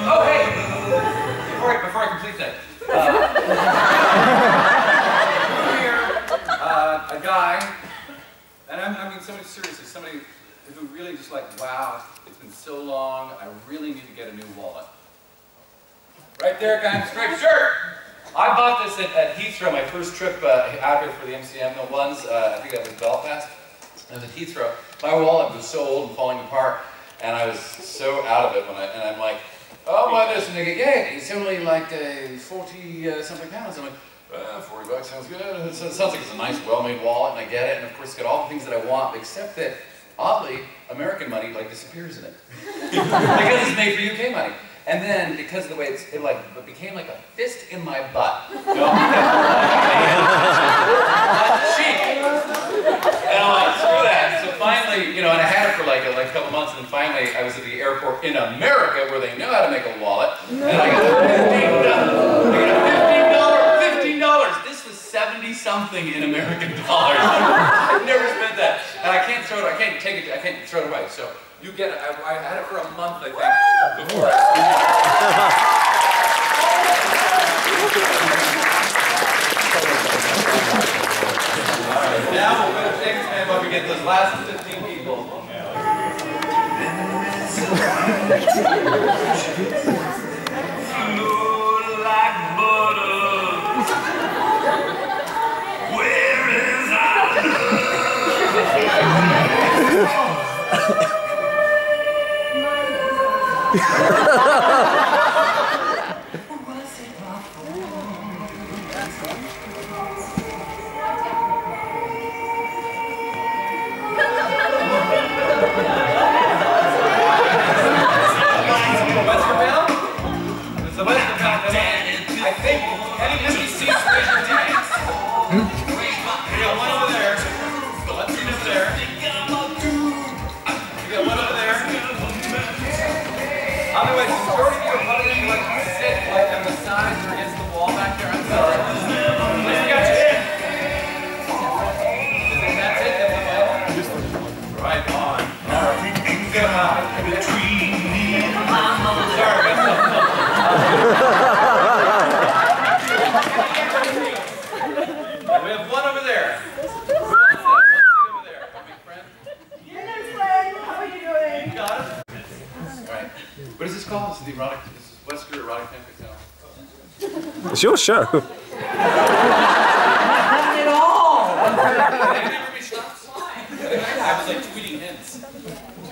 Oh, hey! Before I complete that. A guy, and I mean somebody seriously, somebody who really just like, wow, it's been so long, I really need to get a new wallet. Right there, guy in the striped shirt! I bought this at Heathrow, my first trip out here for the MCM ones. I think that was Belfast. I was at Heathrow. My wallet was so old and falling apart, and I was so out of it when and I'm like, oh, buy this, and they go, yeah, it's only like 40 something pounds. I'm like, 40 bucks sounds good. It sounds like it's a nice, well-made wallet, and I get it, and of course it's got all the things that I want, except that, oddly, American money like disappears in it. Because it's made for UK money. And then, because of the way it became like a fist in my butt. You know? Cheap. And I'm like, screw that. So finally, you know, and I had it for like a couple months, and then finally I was at the airport in America where they know how to make a wallet. And I got $15. This was 70-something in American dollars. I've never spent that. And I can't throw it, I can't take it, I can't throw it away. So you get it, I had it for a month, I think, before Alright, now we're going to take this man while we get those last 15 people. Like butter. Where is our I think any NBC special tanks. We got one over there. Let's see over there. We got one over there. Otherwise, the majority of you are probably going to like sit like on the sides or against the wall back there. I'm sorry. We got you in. That's it. That's the middle. Right on. Sorry, we have one over there. What's over there? My big friend. Hello, friend. How are you doing? You got it. All right. What is this called? This is the erotic. This is wescker erotic fanfic channel. It's your show. Not at all. I was like tweeting hints.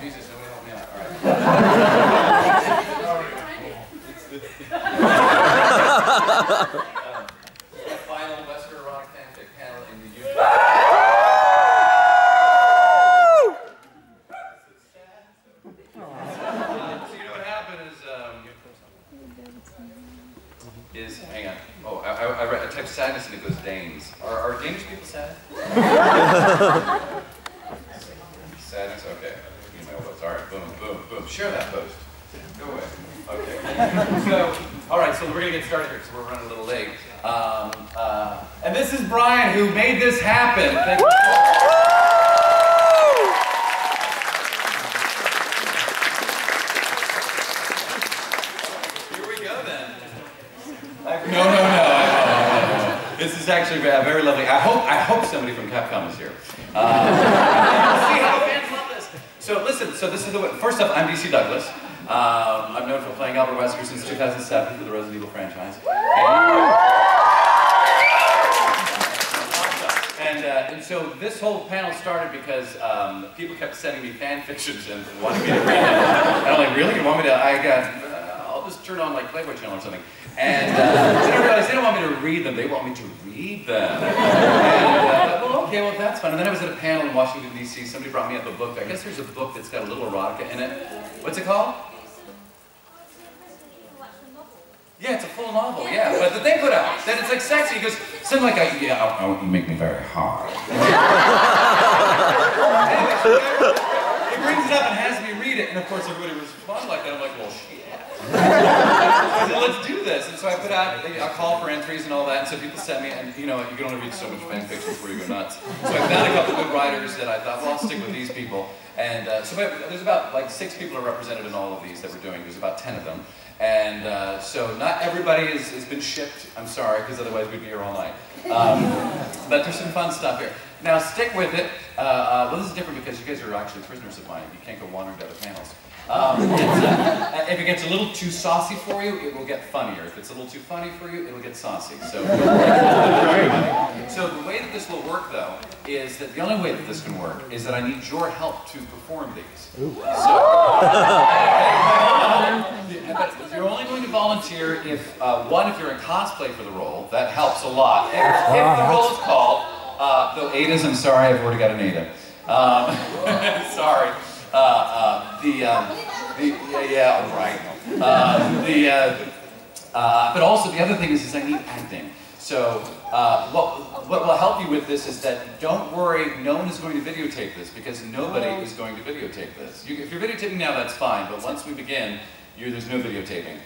Jesus, nobody help me out. All right. Final wescker erotic fanfic panel in the UK. So you know what happened is hang on. Oh, I typed sadness and it goes Danes. Are Danish people sad? Sadness, okay. Email post. All right, boom, boom, boom. Share that post. Go away. Okay. So, all right. So we're gonna get started here because we're running a little late. And this is Brian who made this happen. Thank you. Here we go then. No. This is actually very lovely. I hope somebody from Capcom is here. See how the fans love this. So listen. So this is the way. First up, I'm DC Douglas. I'm known for playing Albert Wesker since 2007 for the Resident Evil franchise. And so this whole panel started because people kept sending me fan fictions and wanting me to read them. And I'm like, really? You want me to? I'll just turn on like Playboy Channel or something. And then I realized they don't want me to read them, they want me to read them. And well, okay, well that's fun. And then I was at a panel in Washington, D.C. Somebody brought me up a book. I guess there's a book that's got a little erotica in it. What's it called? Yeah, it's a full novel, yeah. But that they put out, that it's like sexy. He goes, something like, oh, you make me very hard. Anyway, so he brings it up and has me read read it, and of course everybody responded like that. I'm like, well, shit. I said, let's do this. And so I put out a call for entries and all that, and so people sent me, and you know, you can only read so much fan fiction before you go nuts. So I found a couple good writers that I thought, well, I'll stick with these people. And so there's about like 6 people are represented in all of these that we're doing. There's about 10 of them. And so not everybody has been shipped. I'm sorry, because otherwise we'd be here all night. But there's some fun stuff here. Now stick with it. Well, this is different because you guys are actually prisoners of mine. You can't go wandering to other panels. If it gets a little too saucy for you, it will get funnier. If it's a little too funny for you, it'll get saucy. So the way that this will work, though, is that the only way that this can work is that I need your help to perform these. But you're only going to volunteer if, one, if you're in cosplay for the role. That helps a lot. If the role is called, though Ada's, I'm sorry, I've already got an Ada. Sorry. But also the other thing is I need acting. So what will help you with this is that don't worry, no one is going to videotape this because nobody is going to videotape this. If you're videotaping now, that's fine, but once we begin, there's no videotaping.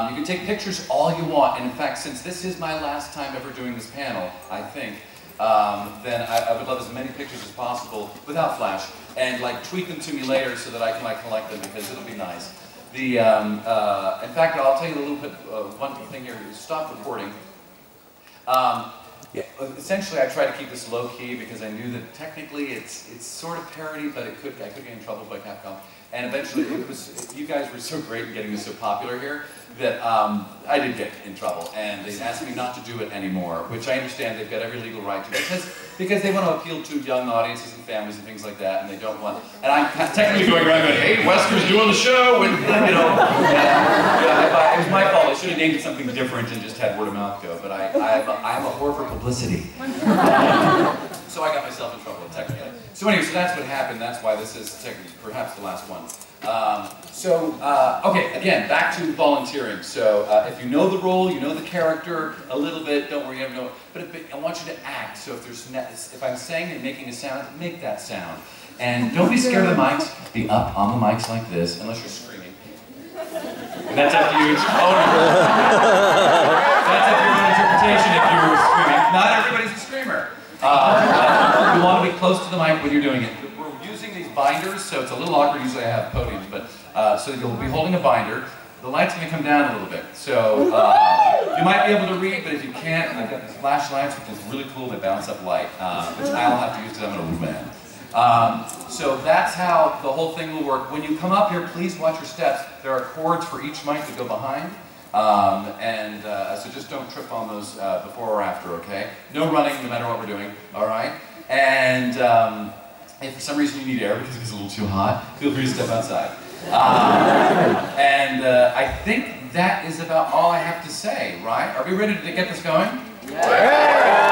You can take pictures all you want, and in fact, since this is my last time ever doing this panel, I think, then I would love as many pictures as possible without flash, and like tweet them to me later so that I can like collect them because it'll be nice. In fact, I'll tell you a little bit, one thing here, stop recording. Essentially, I try to keep this low key because I knew that technically it's sort of parody, but I could get in trouble by Capcom. And eventually, you guys were so great in getting this so popular here that I did get in trouble, and they asked me not to do it anymore, which I understand they've got every legal right to, because they want to appeal to young audiences and families and things like that, and they don't want. And I'm technically going around going, "Hey, Wesker's doing the show," and you know, it was my fault. I should have named it something different and just had word of mouth go. But I'm a whore for publicity. So I got myself in trouble technically. So anyway, so that's what happened. That's why this is technically perhaps the last one. Okay, again, back to volunteering. So if you know the role, you know the character a little bit, don't worry, you know, but I want you to act. So if I'm saying and making a sound, make that sound. And don't be scared of the mics. Be up on the mics like this, unless you're screaming. And that's up to you. That's up to your own interpretation if you're screaming. Not everybody's a screamer. You want to be close to the mic when you're doing it. We're using these binders, so it's a little awkward. Usually I have podiums, but so you'll be holding a binder. The light's going to come down a little bit, so you might be able to read, but if you can't, I've got these flashlights, which is really cool. They bounce up light, which I'll have to use because I'm an old man. So that's how the whole thing will work. When you come up here, please watch your steps. There are cords for each mic that go behind. So just don't trip on those before or after, okay? No running, no matter what we're doing, all right? And if for some reason you need air because it gets a little too hot, feel free to step outside. I think that is about all I have to say, right? Are we ready to get this going? Yeah.